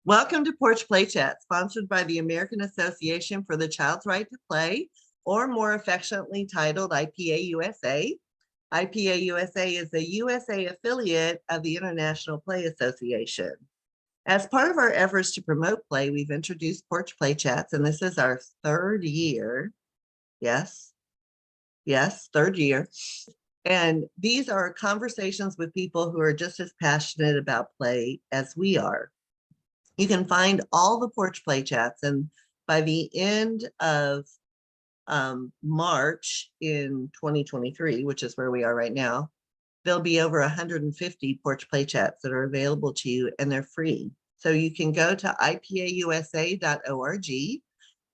Welcome to Porch Play Chat, sponsored by the American Association for the Child's Right to Play, or more affectionately titled IPA USA. IPA USA is a USA affiliate of the International Play Association. As part of our efforts to promote play, we've introduced Porch Play Chats, and this is our third year. Yes, third year. And these are conversations with people who are just as passionate about play as we are. You can find all the Porch Play Chats, and by the end of March in 2023, which is where we are right now, there'll be over 150 Porch Play Chats that are available to you, and they're free. So you can go to ipausa.org.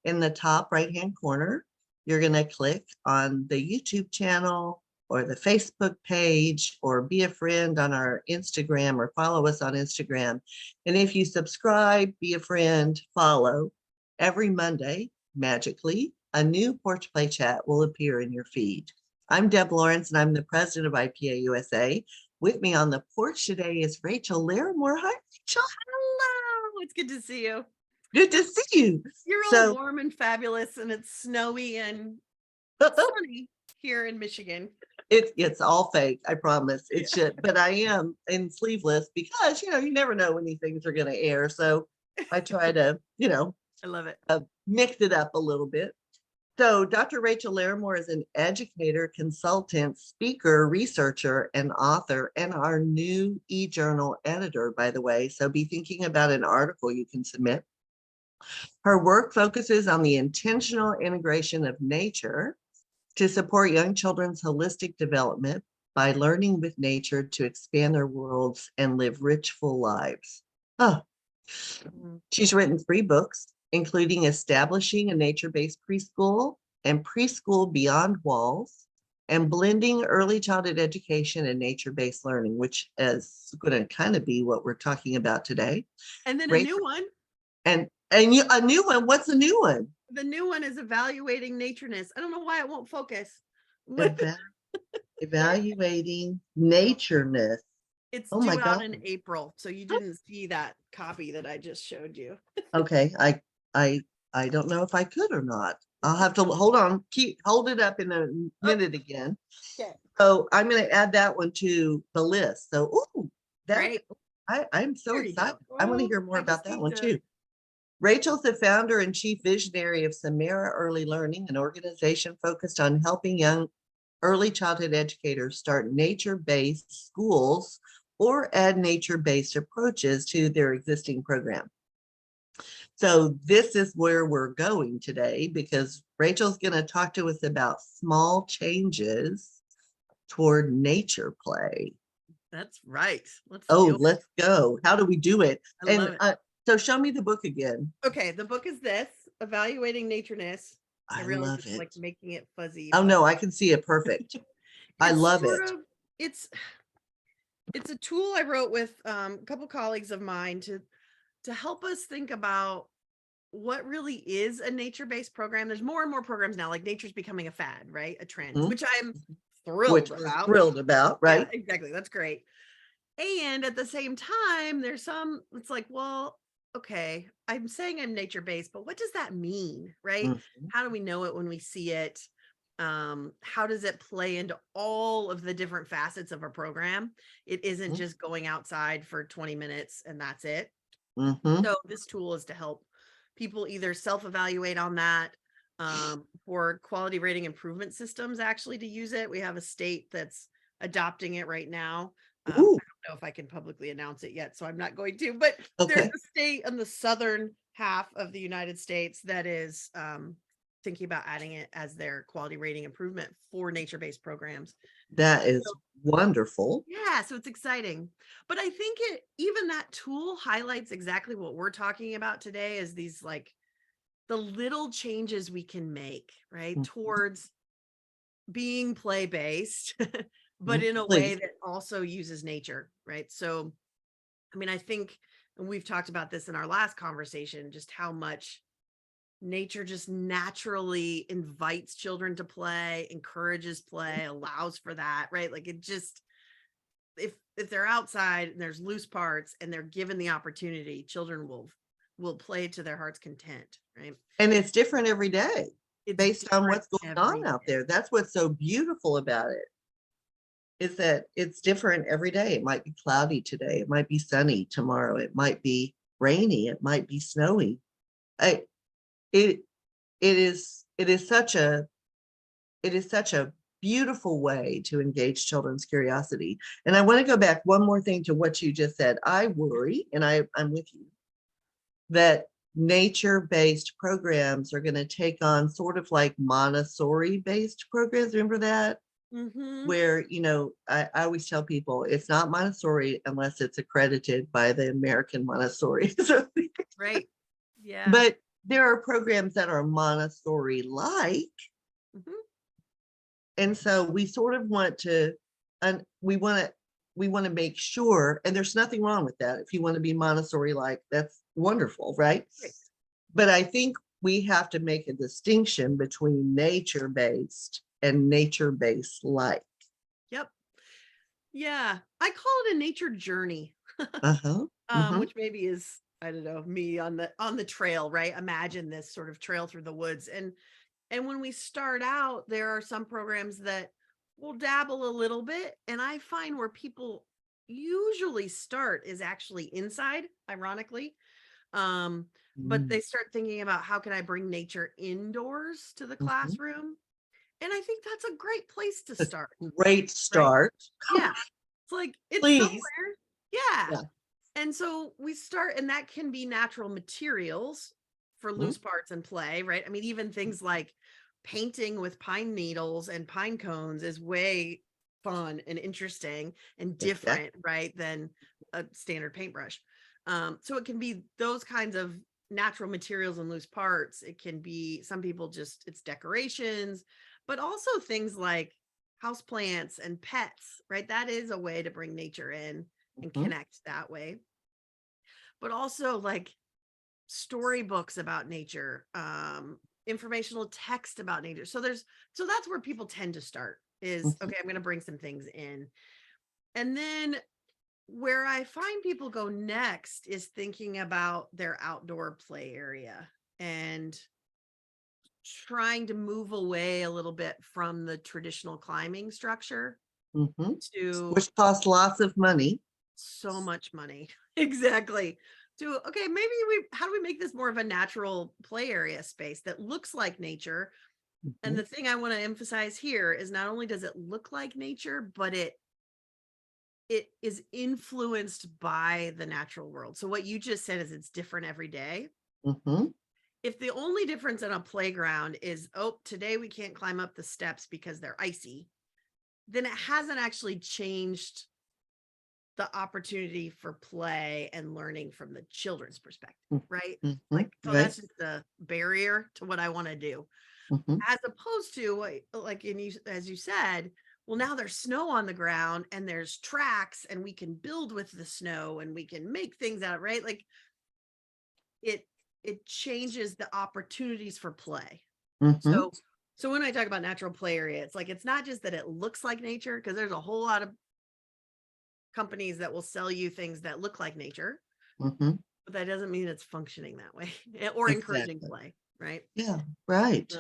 In the top right-hand corner, you're going to click on the YouTube channel or the Facebook page, or be a friend on our Instagram, or follow us on Instagram. And if you subscribe, be a friend, follow, every Monday, magically, a new Porch Play Chat will appear in your feed. I'm Deb Lawrence, and I'm the president of IPA USA. With me on the porch today is Rachel Larimore. Hi, Rachel. Hello. It's good to see you. Good to see you. You're all warm and fabulous, and it's snowy and sunny here in Michigan. It's all fake, I promise. It should, but I am in sleeveless because, you never know when these things are going to air. So I try to, I love it. Mix it up a little bit. So Dr. Rachel Larimore is an educator, consultant, speaker, researcher, and author, and our new e-journal editor, by the way. So be thinking about an article you can submit. Her work focuses on the intentional integration of nature to support young children's holistic development by learning with nature to expand their worlds and live rich, full lives. She's written 3 books, including Establishing a Nature-Based Preschool and Preschool Beyond Walls, and Blending Early Childhood Education and Nature-Based Learning, which is going to kind of be what we're talking about today. And then a new one. And a new one. What's the new one? The new one is Evaluating Natureness. I don't know why it won't focus. Evaluating Natureness. It's due out in April, so you didn't see that copy that I just showed you. Okay, I don't know if I could or not. I'll have to hold on. Hold it up in a minute again. Okay. So I'm going to add that one to the list. So, Great. I'm so excited. I want to hear more about that one too. Good. Rachel's the founder and chief visionary of Samara Early Learning, an organization focused on helping young early childhood educators start nature-based schools or add nature-based approaches to their existing program. So this is where we're going today, because Rachel's going to talk to us about small changes toward nature play. That's right. Let's go. How do we do it? I love it. So show me the book again. Okay, the book is this, Evaluating Natureness. I love it. Like making it fuzzy. Oh no, I can see it perfect. I love it. It's a tool I wrote with a couple colleagues of mine to help us think about what really is a nature-based program. There's more and more programs now, like nature's becoming a fad, right? A trend, which I'm thrilled about. Right? Yeah, exactly. That's great. And at the same time, there's some, it's like, well, okay, I'm saying I'm nature-based, but what does that mean, right? How do we know it when we see it? How does it play into all of the different facets of our program? It isn't just going outside for 20 minutes and that's it. So this tool is to help people either self-evaluate on that, for quality rating improvement systems, actually to use it. We have a state that's adopting it right now. I don't know if I can publicly announce it yet, so I'm not going to, but there's a state in the southern half of the United States that is thinking about adding it as their quality rating improvement for nature-based programs. That is wonderful. Yeah, so it's exciting. But I think even that tool highlights exactly what we're talking about today, is these like the little changes we can make, right, towards being play-based, but in a way that also uses nature, right? So, I mean, I think, and we've talked about this in our last conversation, just how much nature just naturally invites children to play, encourages play, allows for that, right? Like it just, if they're outside and there's loose parts and they're given the opportunity, children will will play to their heart's content, right? And it's different every day It's based on different what's going every on out day. there. That's what's so beautiful about it, is that it's different every day. It might be cloudy today. It might be sunny tomorrow. It might be rainy. It might be snowy. I, it, it is such a beautiful way to engage children's curiosity. And I want to go back one more thing to what you just said. I worry, and I'm with you, that nature-based programs are going to take on sort of like Montessori-based programs. Remember that? Mm-hmm. Where, I always tell people it's not Montessori unless it's accredited by the American Montessori. Right. Yeah. But there are programs that are Montessori-like. Mm-hmm. And so we sort of want to, and we want to make sure, and there's nothing wrong with that. If you want to be Montessori-like, that's wonderful, right? Right. But I think we have to make a distinction between nature-based and nature-based like. Yep. Yeah. I call it a nature journey. Uh-huh. Which maybe is, I don't know, me on the trail, right? Imagine this sort of trail through the woods. And when we start out, there are some programs that will dabble a little bit. And I find where people usually start is actually inside, ironically. But they start thinking about, how can I bring nature indoors to the classroom? And I think that's a great place to start. Great start. Right? Yeah. It's like, it's Please. somewhere. Yeah. Yeah. And so we start, and that can be natural materials for loose parts and play, right? I mean, even things like painting with pine needles and pine cones is way fun and interesting and different, Exactly. right, than a standard paintbrush. So it can be those kinds of natural materials and loose parts. It can be, some people just, it's decorations, but also things like houseplants and pets, right? That is a way to bring nature in and connect that way. But also like storybooks about nature, informational text about nature. So that's where people tend to start is, okay, I'm going to bring some things in. And then where I find people go next is thinking about their outdoor play area and trying to move away a little bit from the traditional climbing structure to, Which costs lots of money. so much money. Exactly. To, okay, maybe how do we make this more of a natural play area space that looks like nature? And the thing I want to emphasize here is, not only does it look like nature, but it is influenced by the natural world. So what you just said is, it's different every day. If the only difference in a playground is, oh, today we can't climb up the steps because they're icy, then it hasn't actually changed the opportunity for play and learning from the children's perspective, right? Like, so that's just the barrier to what I want to do. As opposed to like, as you said, well, now there's snow on the ground and there's tracks and we can build with the snow and we can make things out, right? Like it changes the opportunities for play. So when I talk about natural play area, it's like, it's not just that it looks like nature, because there's a whole lot of companies that will sell you things that look like nature, but that doesn't mean it's functioning that way or encouraging play, right? Yeah, right.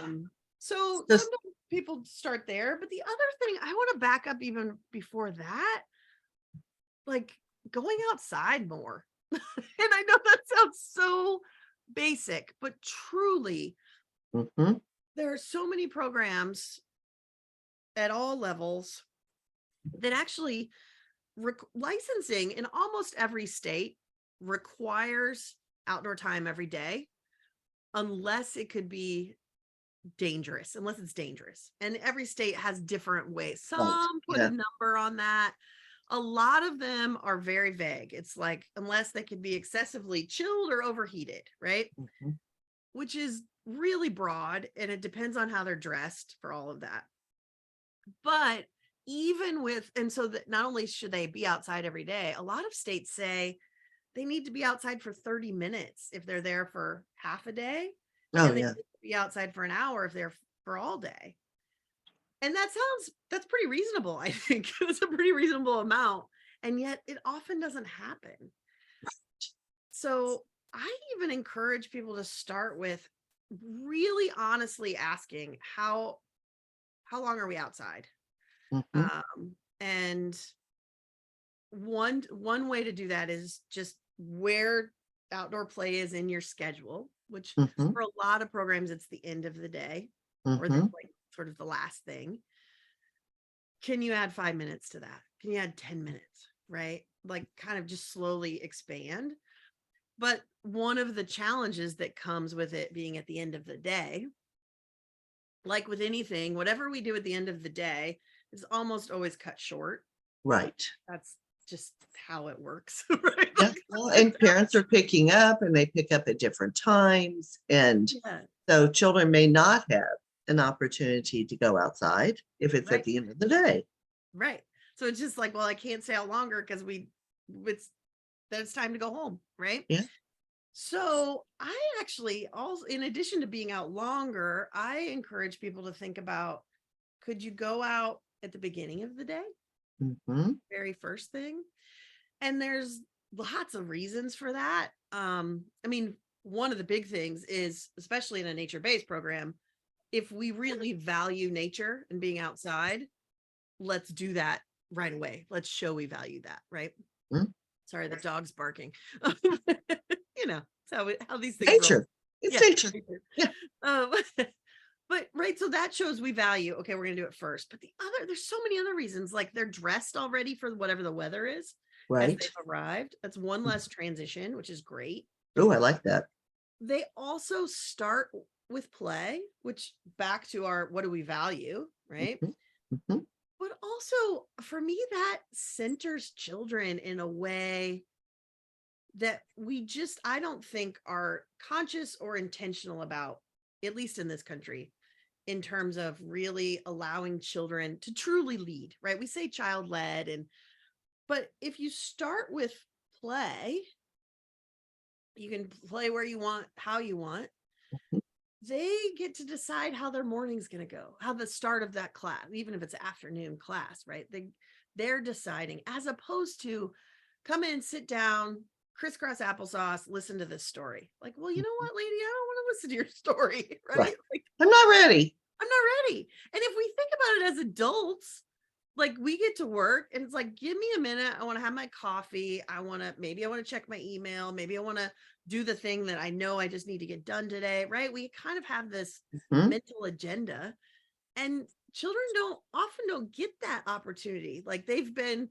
So sometimes people start there, but the other thing, I want to back up even before that, like going outside more. And I know that sounds so basic, but truly, there are so many programs at all levels that actually licensing in almost every state requires outdoor time every day, unless it's dangerous. And every state has different ways. Some put a number on that. A lot of them are very vague. It's like, unless they can be excessively chilled or overheated, right? Which is really broad, and it depends on how they're dressed for all of that. But even with, and so that not only should they be outside every day, a lot of states say they need to be outside for 30 minutes if they're there for half a day. And they need to be outside for an hour if they're for all day. And that's pretty reasonable. I think it's a pretty reasonable amount. And yet it often doesn't happen. So I even encourage people to start with really honestly asking how long are we outside? Mhm. And one way to do that is just where outdoor play is in your schedule, which Mhm. for a lot of programs it's the end of the day, or that's Mhm. like sort of the last thing. Can you add 5 minutes to that? Can you add 10 minutes? Right? Like kind of just slowly expand. But one of the challenges that comes with it being at the end of the day, like with anything, whatever we do at the end of the day is almost always cut short. Right. That's just how it works, right? Yeah. Well, and parents are picking up and they pick up at different times. And Yeah, so children may not have an opportunity to go outside if it's at right, the end of the day. right. So it's just like, well, I can't stay out longer because it's then it's time to go home, right? Yeah. So I actually also, in addition to being out longer, I encourage people to think about, could you go out at the beginning of the day, Mhm. very first thing? And there's lots of reasons for that. I mean, one of the big things is, especially in a nature-based program, if we really value nature and being outside, let's do that right away. Let's show we value that, right? Mhm. Sorry, the dog's barking. You know, it's how these things roll. Nature. It's Yeah. nature. Yeah. Um, but right, so that shows we value, okay, we're gonna do it first. But there's so many other reasons, like they're dressed already for whatever the weather is as Right. they've arrived. That's one less transition, which is great. Oh, I like that. They also start with play, which back to our what do we value, right? Mhm. Mhm. But also for me, that centers children in a way that I don't think are conscious or intentional about, at least in this country, in terms of really allowing children to truly lead, right? We say child led, but if you start with play, you can play where you want, how you want. Mhm. They get to decide how their morning's going to go, how the start of that class, even if it's afternoon class, right? They're deciding, as opposed to come in, sit down, crisscross applesauce, listen to this story. Like, well, you know Mhm. what, lady, I don't want to listen to your story, Right. right? Like, I'm not ready. I'm not ready. And if we think about it as adults, like we get to work and it's like, give me a minute. I want to have my coffee. Maybe I want to check my email. Maybe I want to do the thing that I know I just need to get done today. Right. We kind of have this Mhm. mental agenda, and children don't get that opportunity. Like they've been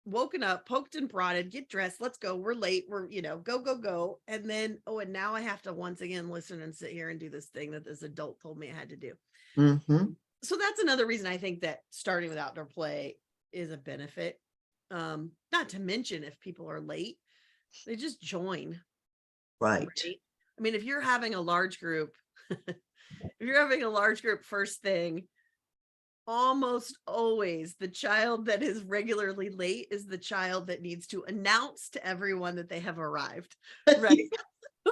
woken up, poked and prodded, get dressed, let's go. We're late. We're, go, go, go. And then, oh, and now I have to once again listen and sit here and do this thing that this adult told me I had to do. Mhm. So that's another reason I think that starting with outdoor play is a benefit. Not to mention if people are late, they just join, Right. right? I mean, if you're having a large group, if you're having a large group first thing, almost always the child that is regularly late is the child that needs to announce to everyone that they have arrived, right?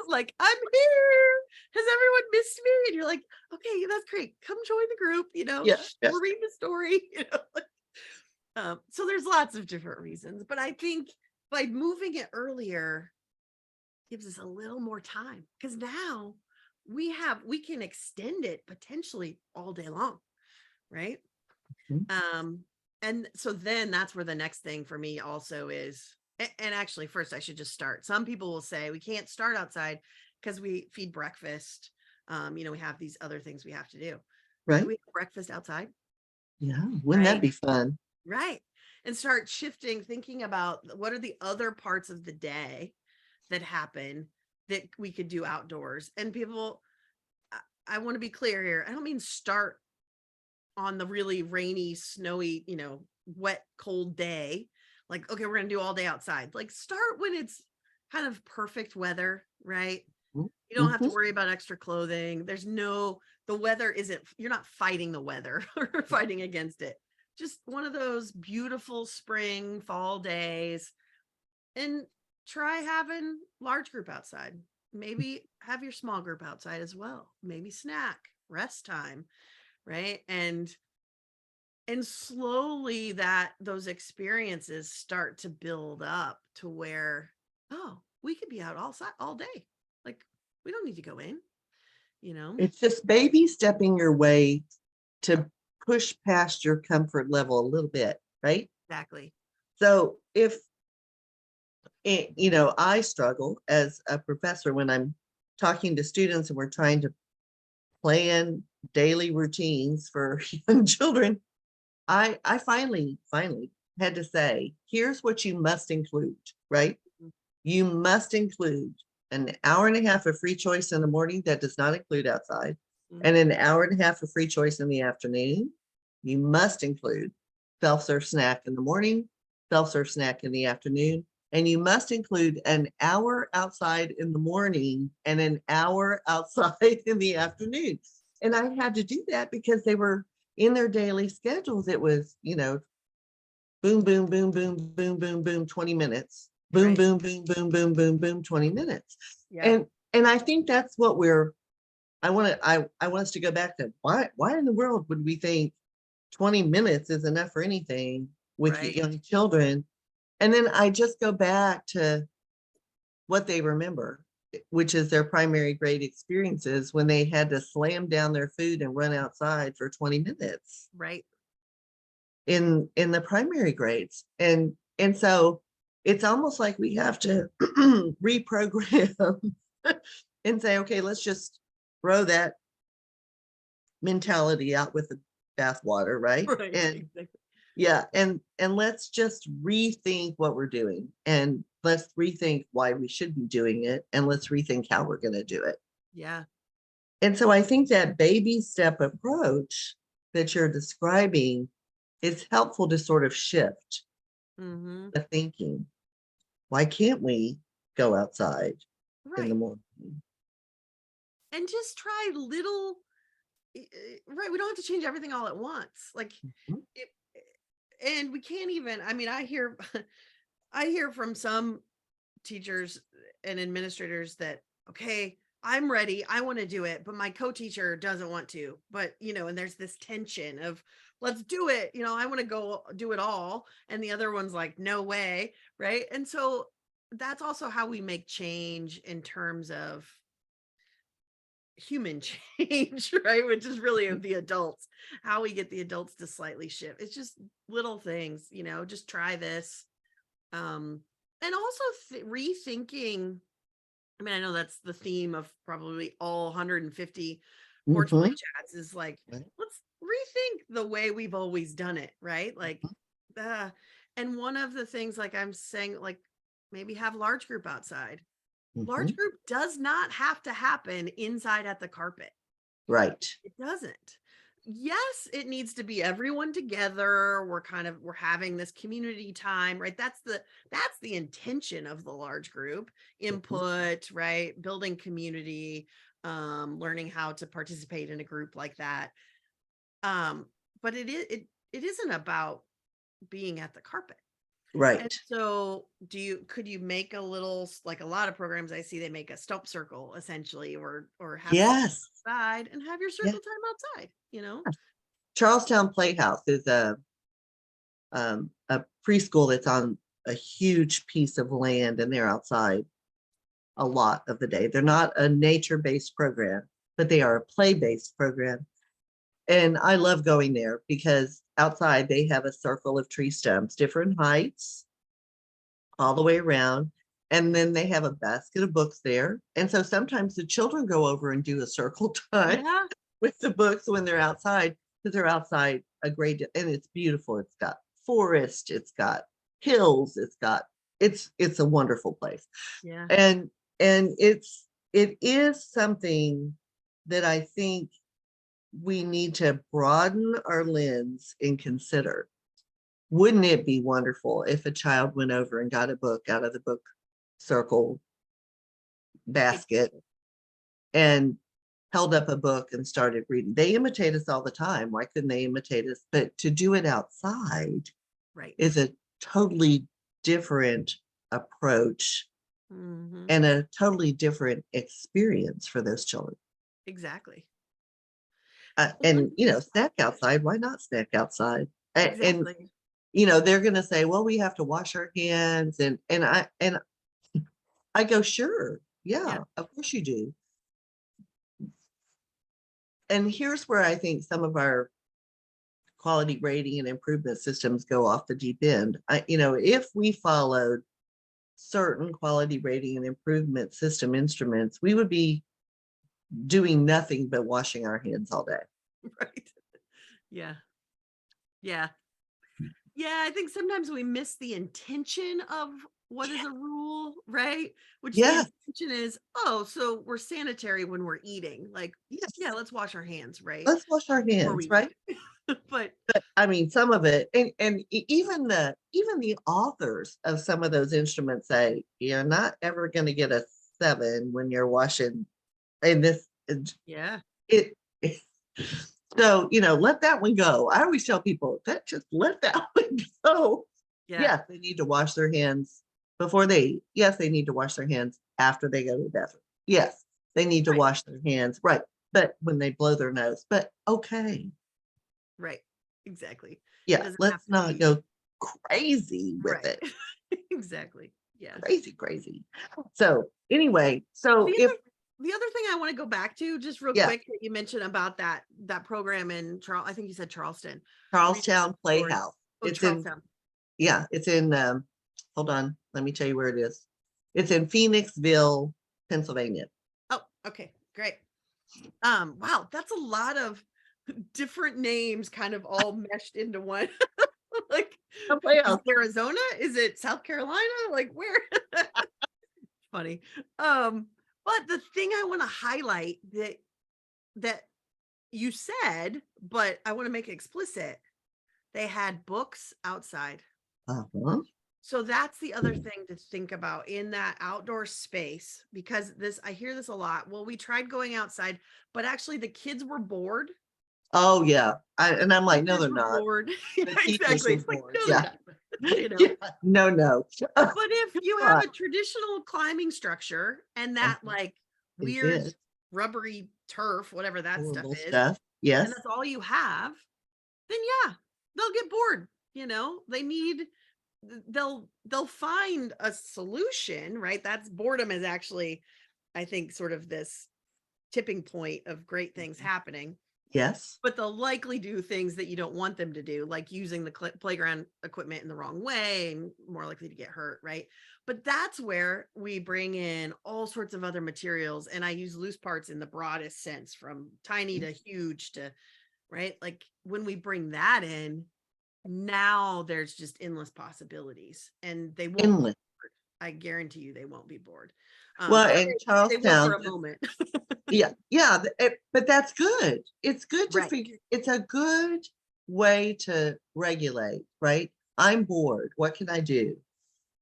Like, I'm here. Has everyone missed me? And you're like, okay, that's great. Come join the group. Yeah. Yeah. We're reading the story. So there's lots of different reasons, but I think by moving it earlier gives us a little more time, because now we can extend it potentially all day long, right? Mhm. Um, and so then that's where the next thing for me also is, and actually first I should just start. Some people will say we can't start outside because we feed breakfast. We have these other things we have to do. Could Right. we have breakfast outside? Yeah. Wouldn't that Right. be fun? Right. And start shifting, thinking about what are the other parts of the day that happen that we could do outdoors. And people, I want to be clear here. I don't mean start on the really rainy, snowy, wet, cold day. Like, okay, we're going to do all day outside. Like, start when it's kind of perfect weather, right? You don't have to Mhm. worry about extra clothing. The weather isn't, you're not fighting the weather or fighting against it. Just one of those beautiful spring, fall days, and try having large group outside. Maybe have your small group outside as well. Maybe snack, rest time, right? And slowly those experiences start to build up to where oh, we could be out all day. Like, we don't need to go in, It's just baby stepping your way to push past your comfort level a little bit, right? Exactly. So if I struggle as a professor when I'm talking to students and we're trying to plan daily routines for young children. I finally had to say, here's what you must include, right? You must include an hour and a half of free choice in the morning that does not include outside, and an hour and a half of free choice in the afternoon. You must include self-serve snack in the morning, self-serve snack in the afternoon, and you must include an hour outside in the morning and an hour outside in the afternoon. And I had to do that because they were in their daily schedules. It was, boom, boom, boom, boom, boom, boom, boom, 20 minutes. Boom, Right. boom, boom, boom, boom, boom, boom, 20 minutes. Yeah. And I think that's what I want us to go back to why in the world would we think 20 minutes is enough for anything with Right. young children? And then I just go back to what they remember, which is their primary grade experiences when they had to slam down their food and run outside for 20 minutes Right. in the primary grades. And so it's almost like we have to reprogram and say, okay, let's just throw that mentality out with the bathwater, right? Right. And Exactly. yeah, and let's just rethink what we're doing, and let's rethink why we should be doing it, and let's rethink how we're going to do it. Yeah. And so I think that baby step approach that you're describing is helpful to sort of shift Mm-hmm. the thinking. Why can't we go outside in the Right. morning? And just try little, right. We don't have to change everything all at once. Like, Mhm. it, and we can't even, I mean, I hear, I hear from some teachers and administrators that, okay, I'm ready, I want to do it, but my co-teacher doesn't want to. But and there's this tension of, let's do it, I want to go do it all, and the other one's like, no way, right? And so that's also how we make change in terms of human change, right? Which is really of the adults, how we get the adults to slightly shift. It's just little things, just try this. And also rethinking. I mean, I know that's the theme of probably all 150 Porch Play Mhm. Chats is like, Right. let's rethink the way we've always done it, right? Like, uh, and one of the things, like I'm saying, like maybe have large group outside. Large Mhm. group does not have to happen inside at the carpet. Right. It doesn't. Yes, it needs to be everyone together. We're having this community time, right? That's the intention of the large group Mhm. input, right? Building community, learning how to participate in a group like that. Um, but it isn't about being at the carpet. And Right. so could you make a little, like a lot of programs I see, they make a stump circle essentially, or have something Yes. outside and have your Yeah. circle time outside. Charlestown Playhouse is a preschool that's on a huge piece of land, and they're outside a lot of the day. They're not a nature-based program, but they are a play-based program. And I love going there because outside they have a circle of tree stumps, different heights, all the way around. And then they have a basket of books there. And so sometimes the children go over and do a circle time Yeah. with the books when they're outside, because they're outside a great deal, and it's beautiful. It's got forest, it's got hills, it's a wonderful place. Yeah. And it is something that I think we need to broaden our lens and consider. Wouldn't it be wonderful if a child went over and got a book out of the book circle basket and held up a book and started reading? They imitate us all the time. Why couldn't they imitate us? But to do it outside Right. is a totally different approach Hmm. and a totally different experience for those children. Exactly. And One piece. snack outside. Why not snack outside? And Exactly. they're going to say, well, we have to wash our hands, and I go, sure. Yeah. Yeah, of course you do. And here's where I think some of our quality rating and improvement systems go off the deep end. If we followed certain quality rating and improvement system instruments, we would be doing nothing but washing our hands all day. Right. Yeah. Yeah. Yeah. I think sometimes we miss the intention of what is a rule, right? Which the Yeah, intention is, oh, so we're sanitary when we're eating. Like, yes. yeah, let's wash our hands, right? Let's wash our Before hands, we right? eat. But I mean, some of it, and even the authors of some of those instruments say you're not ever going to get a 7 when you're washing. And this, yeah. it, so let that one go. I always tell people that just let that one go. Yeah. Yes, they need to wash their hands before they eat. Yes, they need to wash their hands after they go to the bathroom. Yes, they need to Right. wash their hands, right? But when they blow their nose, but okay. Right. Exactly. Yeah, Doesn't have let's to not be go crazy with right. it. Exactly. Yeah. Crazy. So anyway, so The if other the other thing I want to go back to just real yeah, quick that you mentioned about that program in I think you said Charleston. Reading Charlestown Stories. Playhouse. Oh, It's in Charlestown. it's in hold on, let me tell you where it is. It's in Phoenixville, Pennsylvania. Oh, okay, great. Wow, that's a lot of different names kind of all meshed into one. Like, is Playhouse. it Arizona? Is it South Carolina? Like where? Funny. But the thing I want to highlight that you said, but I want to make it explicit, they had books outside. Uh-huh. So that's the other thing to think about in that outdoor space, because I hear this a lot. Well, we tried going outside, but actually the kids were bored. Oh yeah. I'm like, no, Teachers they're were not. bored. The Yeah, teachers exactly. were It's like, bored. no, they're Yeah. not. Yeah. No. But if you have Right. a traditional climbing structure and that Uh-huh. like They weird did. rubbery turf, whatever that stuff Horrible is, stuff. and Yes. that's all you have, then yeah, they'll get bored. They need they'll find a solution, right? That's boredom is actually, I think, sort of this tipping point of great things Mhm. happening. Yes. But they'll likely do things that you don't want them to do, like using the playground equipment in the wrong way, and more likely to get hurt, right? But that's where we bring in all sorts of other materials. And I use loose parts in the broadest sense, from tiny to huge to, right? Like when we bring that in, now there's just endless possibilities and they won't be Inlet. bored. I guarantee you they won't be bored. Well, But in they will for Charlestown, a moment. yeah, but that's good. It's good to Right. figure. It's a good way to regulate, right? I'm bored. What can I do?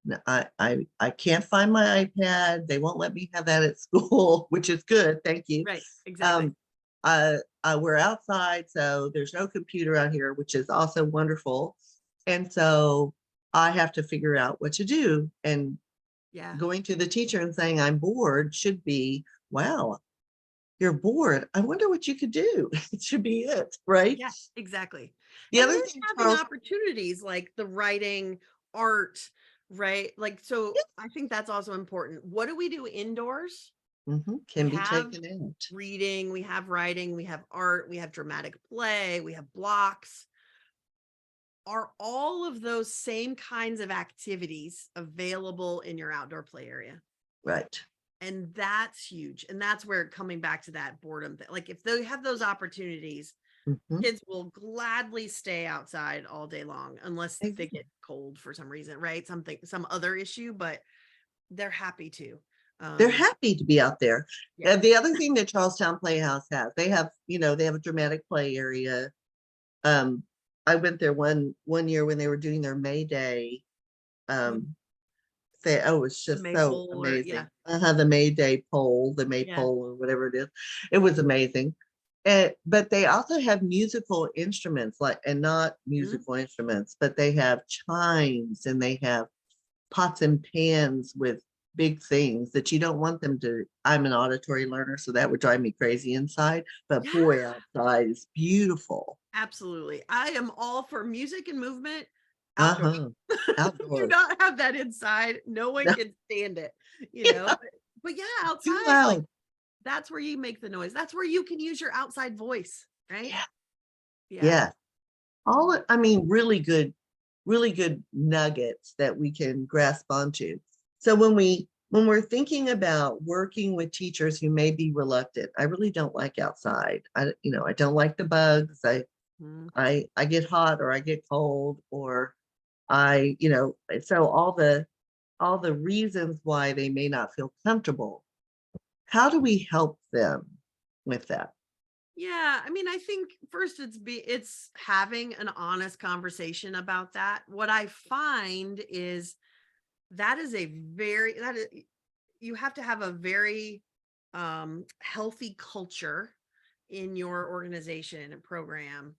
No, I can't find my iPad. They won't let me have that at school, which is good. Thank you. Right. Exactly. Um, we're outside, so there's no computer out here, which is also wonderful. And so I have to figure out what to do. And Yeah. going to the teacher and saying I'm bored should be, wow, you're bored. I wonder what you could do. It should be it, right? Yeah, exactly. The And other then thing, having Charles, opportunities like the writing, art, right? Like, so I think that's also important. What do we do indoors? We can be have taken out. reading, we have writing, we have art, we have dramatic play, we have blocks. Are all of those same kinds of activities available in your outdoor play area? Right. And that's huge. And that's where coming back to that boredom thing, like if they have those opportunities, Mhm. kids will gladly stay outside all day long unless they Exactly. get cold for some reason, right? Some other issue, but they're happy to. They're Um, happy to be out there. yeah. The other thing that Charlestown Playhouse has, they have a dramatic play area. Um, I went there one year when they were doing their May Day. Mm, It was the just so maple or yeah, amazing. The May Day poll, the yeah. maypole or whatever it is. It was amazing. But they also have musical instruments, and not Mhm. musical instruments, but they have chimes and they have pots and pans with big things that you don't want them to. I'm an auditory learner, so that would drive me crazy inside. But Yeah, boy, outside is beautiful. absolutely. I am all for music and movement outdoors. Uh-huh. Do Outdoors. not have that inside. No one No, can stand it, yeah, but yeah, too outside, like loud. that's where you make the noise. That's where you can use your outside voice, right? Yeah. Yeah. Yeah. I mean, really good nuggets that we can grasp onto. So when we're thinking about working with teachers who may be reluctant, I really don't like outside. I don't like the bugs. Mhm. I get hot or I get cold or so all the reasons why they may not feel comfortable. How do we help them with that? Yeah, I mean, I think first it's having an honest conversation about that. What I find is that is a very that is you have to have a very healthy culture in your organization and program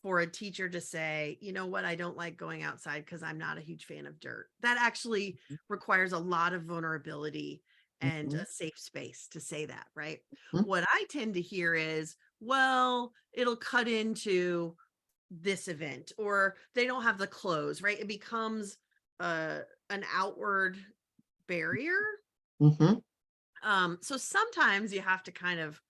for a teacher to say, you know what, I don't like going outside because I'm not a huge fan of dirt. That actually requires a lot of vulnerability and Mhm, a safe space to say that, right? mhm, What I tend to hear is, well, it'll cut into this event or they don't have the clothes, right? It becomes an outward barrier. mhm, So sometimes you have to kind of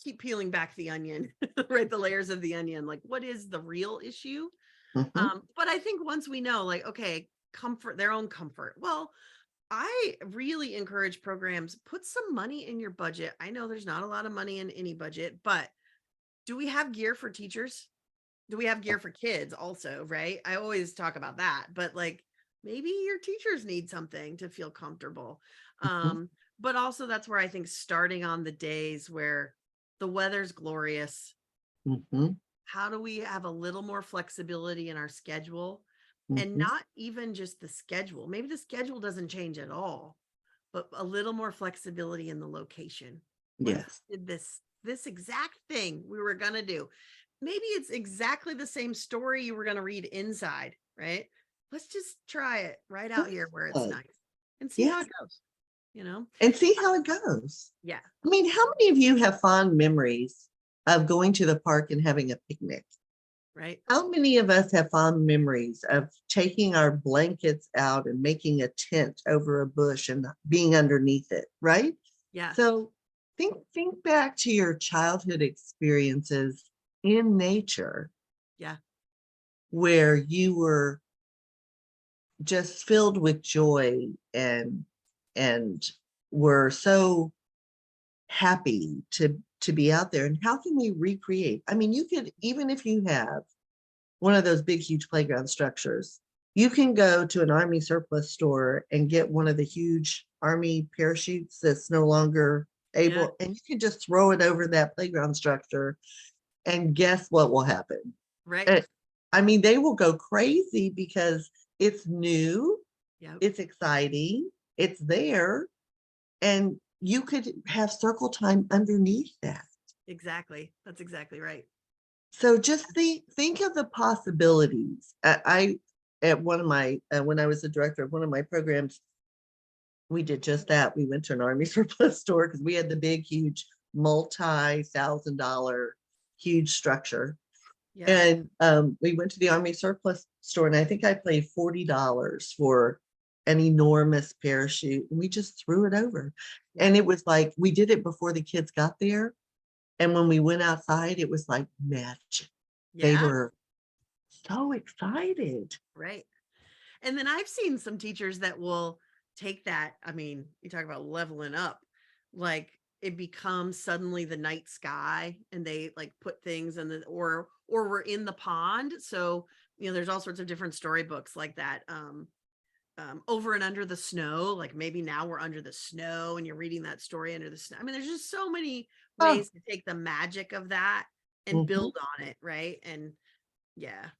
keep peeling back the onion, right? The layers of the onion. Like, what is the real issue? mhm. But I think once we know, like, okay, comfort, their own comfort. Well, I really encourage programs, put some money in your budget. I know there's not a lot of money in any budget, but do we have gear for teachers? Do we have gear for kids also, right? I always talk about that, but like maybe your teachers need something to feel comfortable. Mhm, But also that's where I think starting on the days where the weather's glorious, mhm, how do we have a little more flexibility in our schedule? And mhm. not even just the schedule. Maybe the schedule doesn't change at all, but a little more flexibility in the location. What if Yes. we did this exact thing we were going to do? Maybe it's exactly the same story you were going to read inside, right? Let's just try it right out here where it's Good. nice and see how Yes. it goes, you know? And see how it goes. Yeah. I mean, how many of you have fond memories of going to the park and having a picnic? Right. How many of us have fond memories of taking our blankets out and making a tent over a bush and being underneath it, right? Yeah. So think back to your childhood experiences in nature Yeah. where you were just filled with joy and were so happy to be out there. And how can we recreate? I mean, you could, even if you have one of those big huge playground structures, you can go to an army surplus store and get one of the huge army parachutes that's no longer Yeah. able, and you can just throw it over that playground structure and guess what will happen. Right. Eh, I mean, they will go crazy because it's new, Yep. it's exciting, it's there, and you could have circle time underneath that. Exactly. That's exactly right. So just think of the possibilities. I at one of my when I was the director of one of my programs, we did just that. We went to an army surplus store because we had the big, huge, multi-thousand-dollar huge structure. Yeah. And we went to the army surplus store, and I think I paid $40 for an enormous parachute, and we just threw it over. Yeah. And it was like we did it before the kids got there. And when we went outside, it was like magic. They Yeah. were so excited. Right. And then I've seen some teachers that will take that. I mean, you talk about leveling up, like it becomes suddenly the night sky and they like put things in the or we're in the pond. So, there's all sorts of different storybooks like that. Over and under the snow, like maybe now we're under the snow and you're reading that story under the snow. I mean, there's just so many Oh, ways to take the magic of that and mhm. build on it, right? And yeah,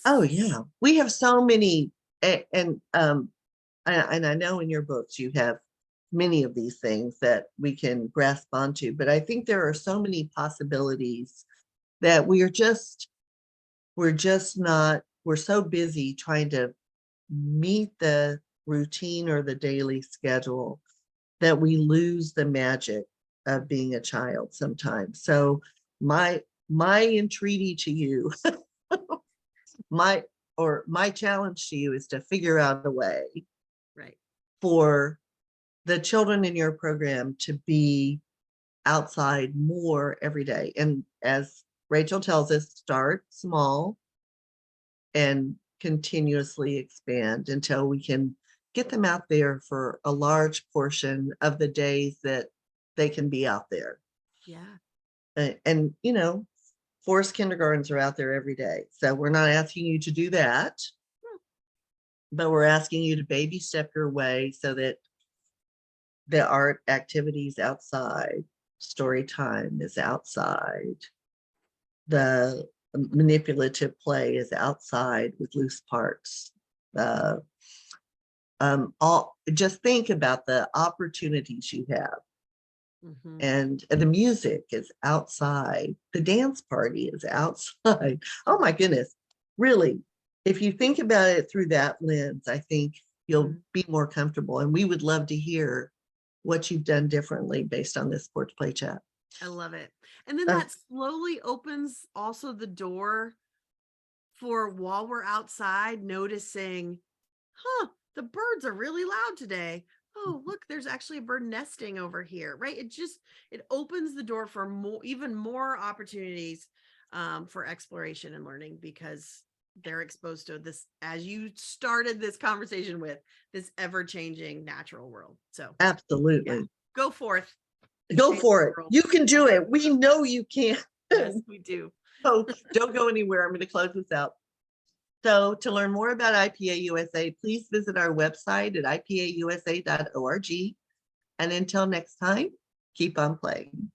Oh, it's yeah. We have so many, and I know in your books you have many of these things that we can grasp onto, but I think there are so many possibilities that we're just not, we're so busy trying to meet the routine or the daily schedule that we lose the magic of being a child sometimes. So my entreaty to you, my or my challenge to you is to figure out a way Right. for the children in your program to be outside more every day. And as Rachel tells us, start small and continuously expand until we can get them out there for a large portion of the days that they can be out there. Yeah. And you know, forest kindergartens are out there every day. So we're not asking you to do that, but we're asking you to baby step your way so that the art activities outside, story time is outside, the manipulative play is outside with loose parts. All just think about the opportunities you have. Mm-hmm. And the music is outside, the dance party is outside. Oh my goodness, really, if you think about it through that lens, I think you'll be more comfortable, and we would love to hear what you've done differently based on this Porch Play Chat. I love it. And then that slowly opens also the door for, while we're outside, noticing, the birds are really loud today. Oh, look, there's actually a bird nesting over here, right? It opens the door for even more opportunities for exploration and learning, because they're exposed to this, as you started this conversation with, this ever-changing natural world. So Absolutely. yeah, go forth. Go for it. You can do it. We know you can. Yes, we do. So don't go anywhere. I'm going to close this out. So to learn more about IPA USA, please visit our website at ipausa.org. And until next time, keep on playing.